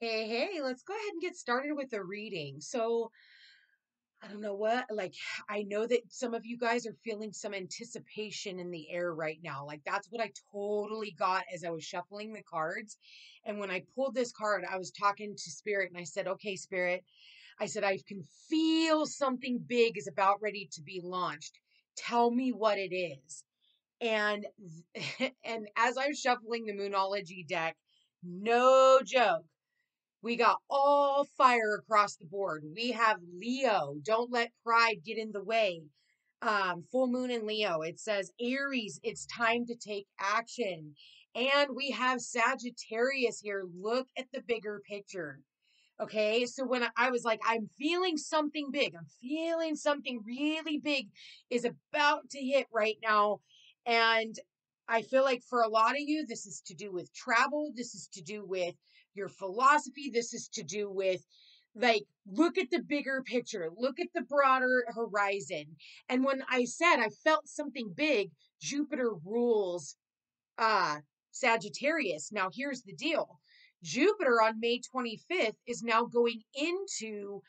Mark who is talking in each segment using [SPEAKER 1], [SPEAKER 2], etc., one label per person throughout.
[SPEAKER 1] Hey, let's go ahead and get started with the reading. So, I don't know what, I know that some of you guys are feeling some anticipation in the air right now. Like, that's what I totally got as I was shuffling the cards. And when I pulled this card, I was talking to Spirit and I said, okay, Spirit, I said, I can feel something big is about ready to be launched. Tell me what it is. And, and as I was shuffling the Moonology deck, no joke. We got all fire across the board. We have Leo. Don't let pride get in the way. Full moon in Leo. It says Aries, it's time to take action. And we have Sagittarius here. Look at the bigger picture. Okay. So when I was like, I'm feeling something big, I'm feeling something really big is about to hit right now. And I feel like for a lot of you, this is to do with travel. This is to do with your philosophy. This is to do with like, look at the bigger picture, look at the broader horizon. And when I said I felt something big, Jupiter rules uh Sagittarius. Now here's the deal. Jupiter on May 25th is now going into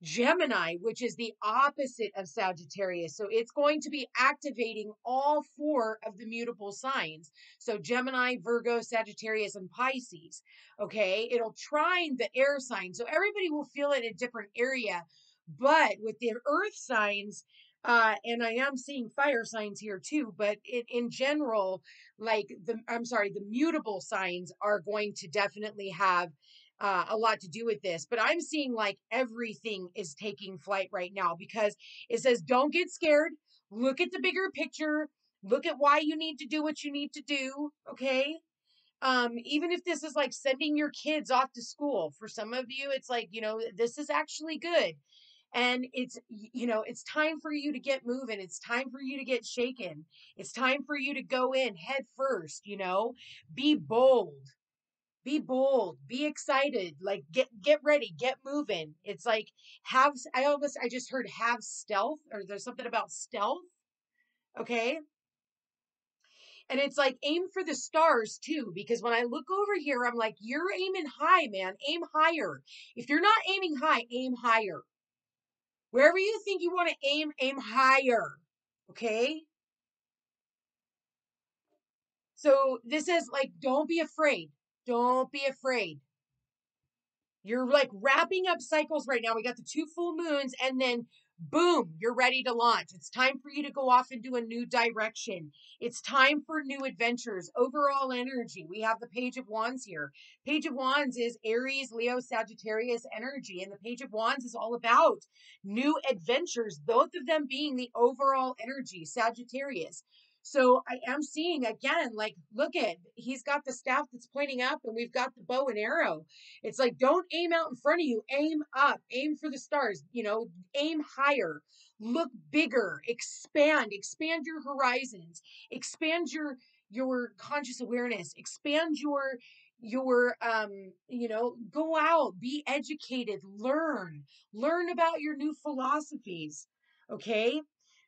[SPEAKER 1] Gemini, which is the opposite of Sagittarius. So it's going to be activating all four of the mutable signs. So Gemini, Virgo, Sagittarius, and Pisces. Okay. It'll trine the air signs. So everybody will feel it in a different area. But with the earth signs, and I am seeing fire signs here too, but in general, the mutable signs are going to definitely have a lot to do with this, but I'm seeing like everything is taking flight right now because it says, don't get scared. Look at the bigger picture. Look at why you need to do what you need to do. Okay. Even if this is like sending your kids off to school, for some of you, it's like, this is actually good. And it's time for you to get moving. It's time for you to get shaken. It's time for you to go in head first, be bold, be excited, like get ready, get moving. It's like I just heard have stealth, or there's something about stealth. Okay. And it's like aim for the stars too, because when I look over here, I'm like, you're aiming high, man. Aim higher. If you're not aiming high, aim higher. Wherever you think you want to aim higher. Okay. So this is like, don't be afraid. Don't be afraid. You're like wrapping up cycles right now. We got the two full moons, and then boom, you're ready to launch. It's time for you to go off into a new direction. It's time for new adventures. Overall energy. We have the Page of Wands here. Page of Wands is Aries, Leo, Sagittarius energy. And the Page of Wands is all about new adventures, both of them being the overall energy, Sagittarius. So I am seeing again, like, look at, he's got the staff that's pointing up, and we've got the bow and arrow. It's like, don't aim out in front of you, aim up, aim for the stars, aim higher, look bigger, expand your horizons, expand your conscious awareness, expand go out, be educated, learn about your new philosophies. Okay.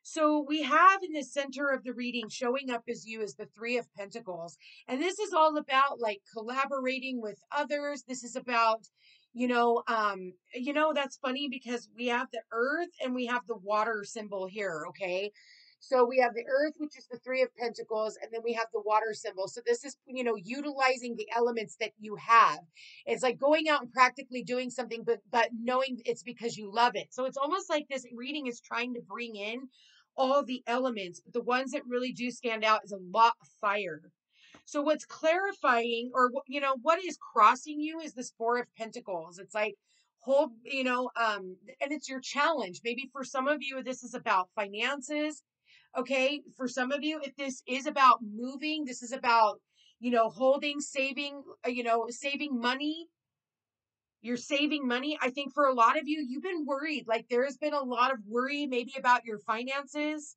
[SPEAKER 1] So we have in the center of the reading showing up as you as the Three of Pentacles. And this is all about like collaborating with others. This is about, that's funny because we have the earth and we have the water symbol here. Okay. So we have the earth, which is the Three of Pentacles, and then we have the water symbol. So this is, utilizing the elements that you have. It's like going out and practically doing something, but knowing it's because you love it. So it's almost like this reading is trying to bring in all the elements, but the ones that really do stand out is a lot of fire. So what's clarifying, or what is crossing you is this Four of Pentacles. It's like hold, and it's your challenge. Maybe for some of you, this is about finances. Okay. For some of you, if this is about moving, this is about, holding, saving, saving money. You're saving money. I think for a lot of you, you've been worried. Like there has been a lot of worry maybe about your finances.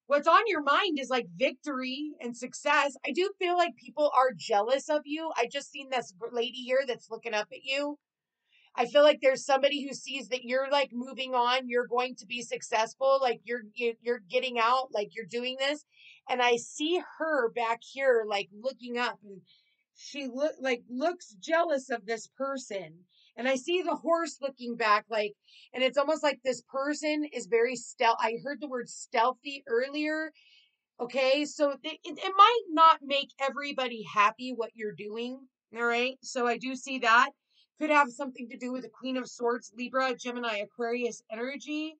[SPEAKER 1] What's on your mind is like victory and success. I do feel like people are jealous of you. I just seen this lady here that's looking up at you. I feel like there's somebody who sees that you're like moving on, you're going to be successful, like you're getting out, like you're doing this. And I see her back here like looking up and she looks jealous of this person. And I see the horse looking back, like, and it's almost like this person is very stealth. I heard the word stealthy earlier. Okay, so it might not make everybody happy what you're doing. All right, so I do see that could have something to do with the Queen of Swords, Libra, Gemini, Aquarius energy.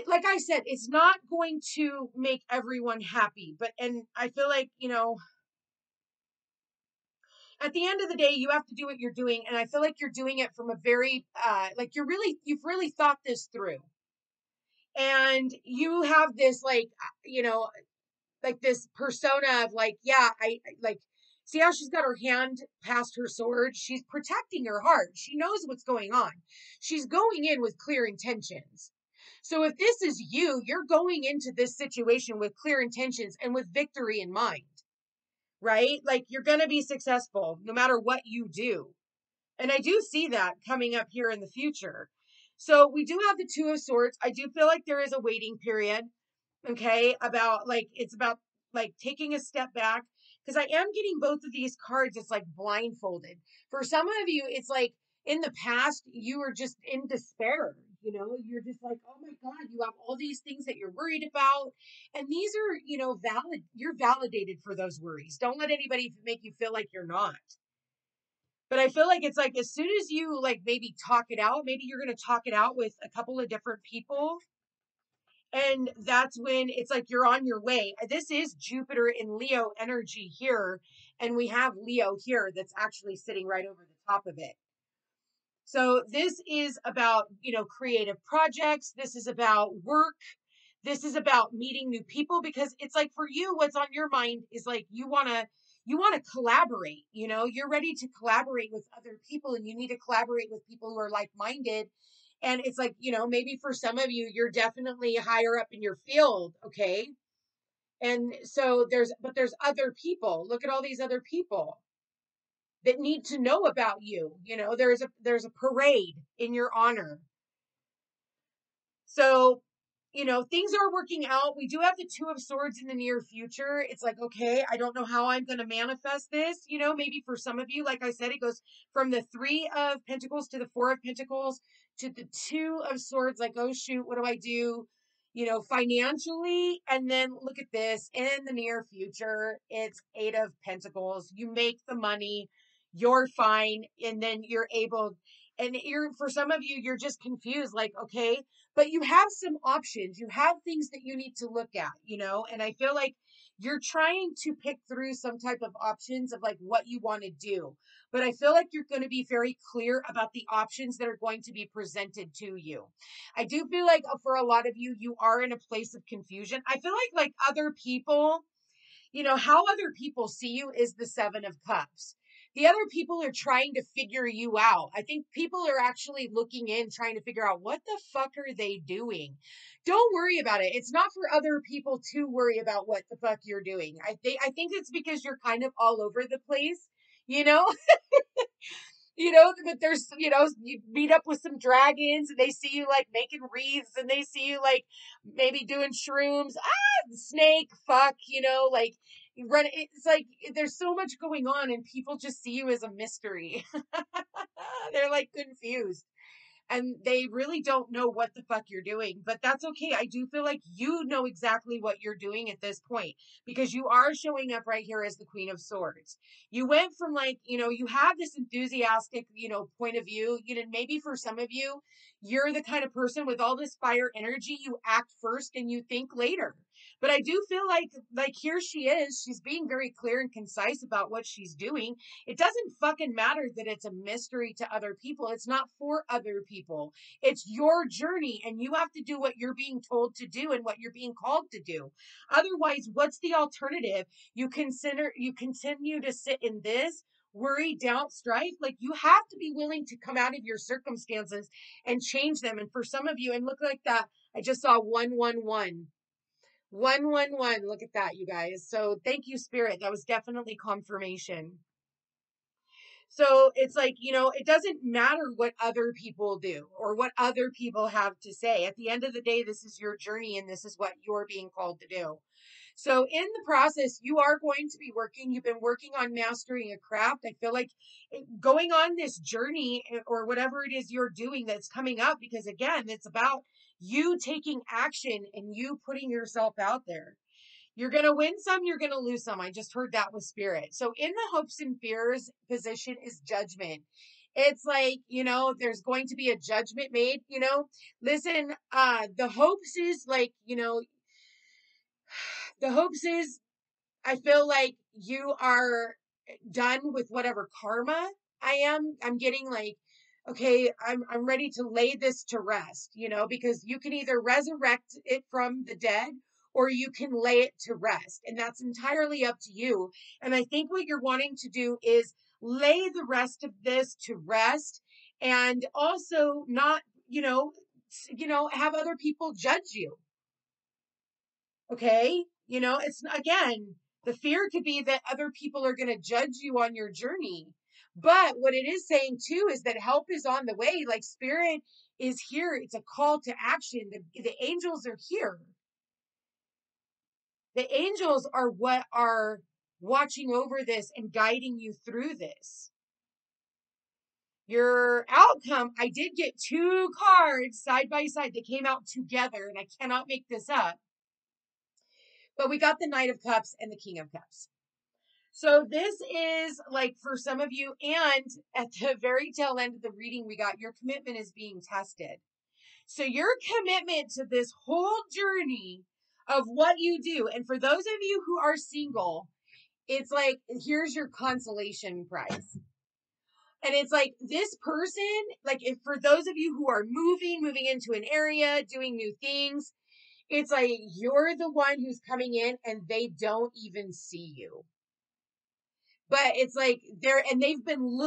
[SPEAKER 1] Like I said, it's not going to make everyone happy, and I feel like, at the end of the day, you have to do what you're doing, and I feel like you're doing it from a very like you've really thought this through, and you have this like this persona of like, yeah, I like, see how she's got her hand past her sword. She's protecting her heart. She knows what's going on. She's going in with clear intentions. So if this is you, you're going into this situation with clear intentions and with victory in mind, right? Like, you're going to be successful no matter what you do. And I do see that coming up here in the future. So we do have the Two of Swords. I do feel like there is a waiting period. Okay. It's about like taking a step back, because I am getting both of these cards. It's like blindfolded. For some of you, it's like in the past, you were just in despair. You're just like, oh my God, you have all these things that you're worried about. And these are, you're validated for those worries. Don't let anybody make you feel like you're not. But I feel like it's like, as soon as you like maybe talk it out, maybe you're going to talk it out with a couple of different people. And that's when it's like you're on your way. This is Jupiter in Leo energy here. And we have Leo here that's actually sitting right over the top of it. So this is about, creative projects. This is about work. This is about meeting new people, because it's like, for you, what's on your mind is like, you want to collaborate. You're ready to collaborate with other people, and you need to collaborate with people who are like-minded. And it's like, maybe for some of you, you're definitely higher up in your field. Okay. And so there's other people. Look at all these other people that need to know about you. There's a parade in your honor. So, things are working out. We do have the Two of Swords in the near future. It's like, okay, I don't know how I'm going to manifest this. Maybe for some of you, like I said, it goes from the Three of Pentacles to the Four of Pentacles to the Two of Swords. Like, oh shoot, what do I do? Financially. And then look at this, in the near future, it's Eight of Pentacles. You make the money, you're fine. And then you're able, and for some of you, you're just confused. Like, okay, but you have some options. You have things that you need to look at, and I feel like you're trying to pick through some type of options of like what you want to do. But I feel like you're going to be very clear about the options that are going to be presented to you. I do feel like for a lot of you, you are in a place of confusion. I feel like other people, how other people see you is the Seven of Cups. The other people are trying to figure you out. I think people are actually looking in, trying to figure out, what the fuck are they doing? Don't worry about it. It's not for other people to worry about what the fuck you're doing. I think it's because you're kind of all over the place, you know? But there's, you meet up with some dragons and they see you like making wreaths, and they see you like maybe doing shrooms, snake, fuck, like you run. It's like there's so much going on, and people just see you as a mystery. They're like confused, and they really don't know what the fuck you're doing. But that's okay. I do feel like you know exactly what you're doing at this point, because you are showing up right here as the Queen of Swords. You went from like, you have this enthusiastic, point of view. Maybe for some of you, you're the kind of person with all this fire energy. You act first and you think later. But I do feel like here she is. She's being very clear and concise about what she's doing. It doesn't fucking matter that it's a mystery to other people. It's not for other people. It's your journey, and you have to do what you're being told to do and what you're being called to do. Otherwise, what's the alternative? You continue to sit in this worry, doubt, strife. Like, you have to be willing to come out of your circumstances and change them. And for some of you, and look like that, I just saw 111. 111. Look at that, you guys. So thank you, Spirit. That was definitely confirmation. So it's like, it doesn't matter what other people do or what other people have to say. At the end of the day, this is your journey, and this is what you're being called to do. So in the process, you are going to be working. You've been working on mastering a craft. I feel like going on this journey or whatever it is you're doing that's coming up, because again, it's about you taking action and you putting yourself out there. You're going to win some, you're going to lose some. I just heard that with spirit. So in the hopes and fears position is judgment. It's like, there's going to be a judgment made, listen, the hopes is like, the hopes is I feel like you are done with whatever karma I'm getting like, okay, I'm ready to lay this to rest, because you can either resurrect it from the dead or you can lay it to rest. And that's entirely up to you. And I think what you're wanting to do is lay the rest of this to rest and also not, have other people judge you. Okay. It's again, the fear could be that other people are going to judge you on your journey. But what it is saying too is that help is on the way. Like spirit is here. It's a call to action. The angels are here. The angels are what are watching over this and guiding you through this. Your outcome, I did get two cards side by side. They came out together, and I cannot make this up. But we got the Knight of Cups and the King of Cups. So this is like for some of you, and at the very tail end of the reading, we got your commitment is being tested. So your commitment to this whole journey of what you do, and for those of you who are single, it's like, here's your consolation prize. And it's like this person, like if for those of you who are moving into an area, doing new things, it's like you're the one who's coming in and they don't even see you. But it's like they've been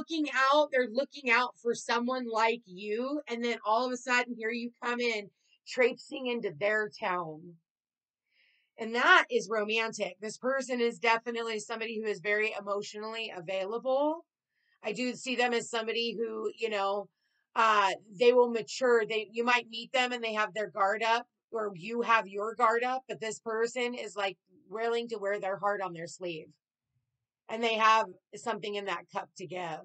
[SPEAKER 1] they're looking out for someone like you, and then all of a sudden here you come in traipsing into their town. And that is romantic. This person is definitely somebody who is very emotionally available. I do see them as somebody who, they will mature. You might meet them and they have their guard up, or you have your guard up, but this person is like willing to wear their heart on their sleeve. And they have something in that cup to give.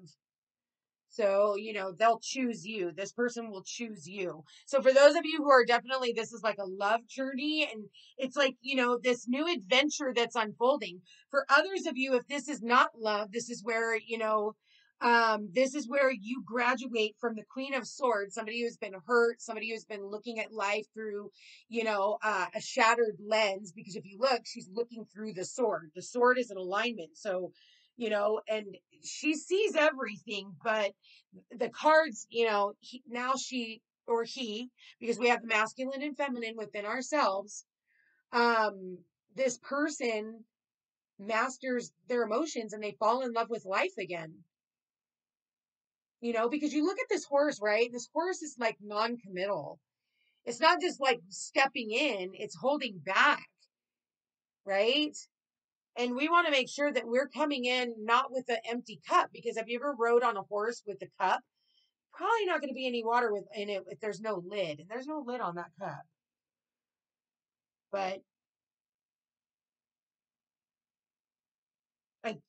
[SPEAKER 1] So, they'll choose you. This person will choose you. So for those of you who are definitely, this is like a love journey, and it's like, this new adventure that's unfolding. For others of you, if this is not love, this is where, this is where you graduate from the Queen of Swords, somebody who's been hurt, somebody who's been looking at life through, a shattered lens. Because if you look, she's looking through the sword. The sword is an alignment. So, and she sees everything, but the cards, now she or he, because we have the masculine and feminine within ourselves, this person masters their emotions and they fall in love with life again. Because you look at this horse, right? This horse is like non-committal. It's not just like stepping in, it's holding back, right? And we want to make sure that we're coming in not with an empty cup, because have you ever rode on a horse with a cup? Probably not going to be any water in it if there's no lid, and there's no lid on that cup. But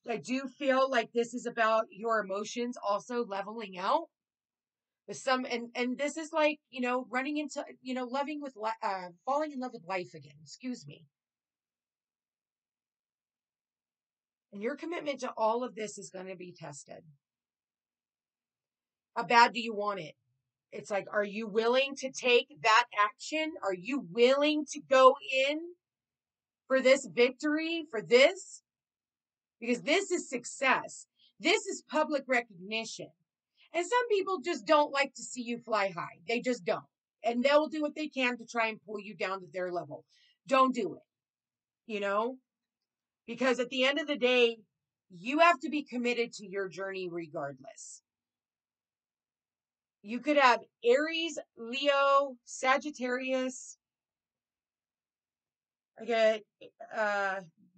[SPEAKER 1] I do feel like this is about your emotions also leveling out with some, and this is like, running into, loving with, falling in love with life again, excuse me. And your commitment to all of this is going to be tested. How bad do you want it? It's like, are you willing to take that action? Are you willing to go in for this victory, for this? Because this is success. This is public recognition. And some people just don't like to see you fly high. They just don't. And they'll do what they can to try and pull you down to their level. Don't do it, because at the end of the day, you have to be committed to your journey regardless. You could have Aries, Leo, Sagittarius. Okay,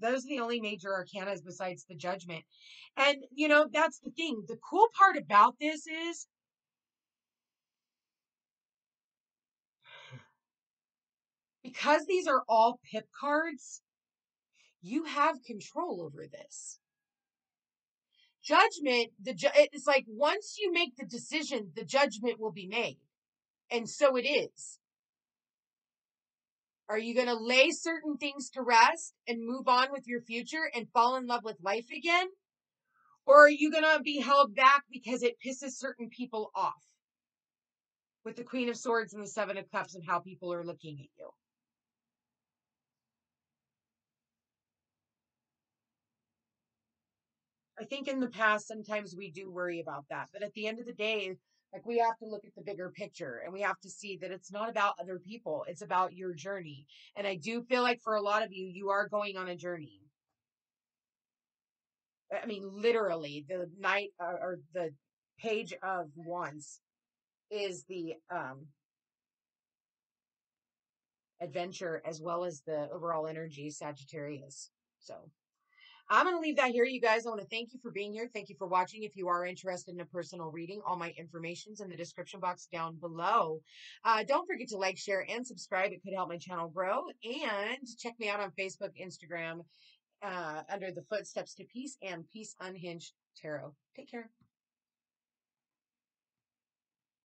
[SPEAKER 1] those are the only major arcanas besides the Judgment. And, that's the thing. The cool part about this is because these are all pip cards, You have control over this. Judgment, it's like once you make the decision, the judgment will be made. And so it is. Are you going to lay certain things to rest and move on with your future and fall in love with life again? Or are you going to be held back because it pisses certain people off? With the Queen of Swords and the Seven of Cups and how people are looking at you. I think in the past, sometimes we do worry about that. But at the end of the day, like we have to look at the bigger picture and we have to see that it's not about other people. It's about your journey. And I do feel like for a lot of you, you are going on a journey. I mean, literally the night or the page of wands is the adventure as well as the overall energy Sagittarius. So I'm going to leave that here, you guys. I want to thank you for being here. Thank you for watching. If you are interested in a personal reading, all my information's in the description box down below. Don't forget to like, share, and subscribe. It could help my channel grow. And check me out on Facebook, Instagram, under the Footsteps to Peace and Peace Unhinged Tarot. Take care.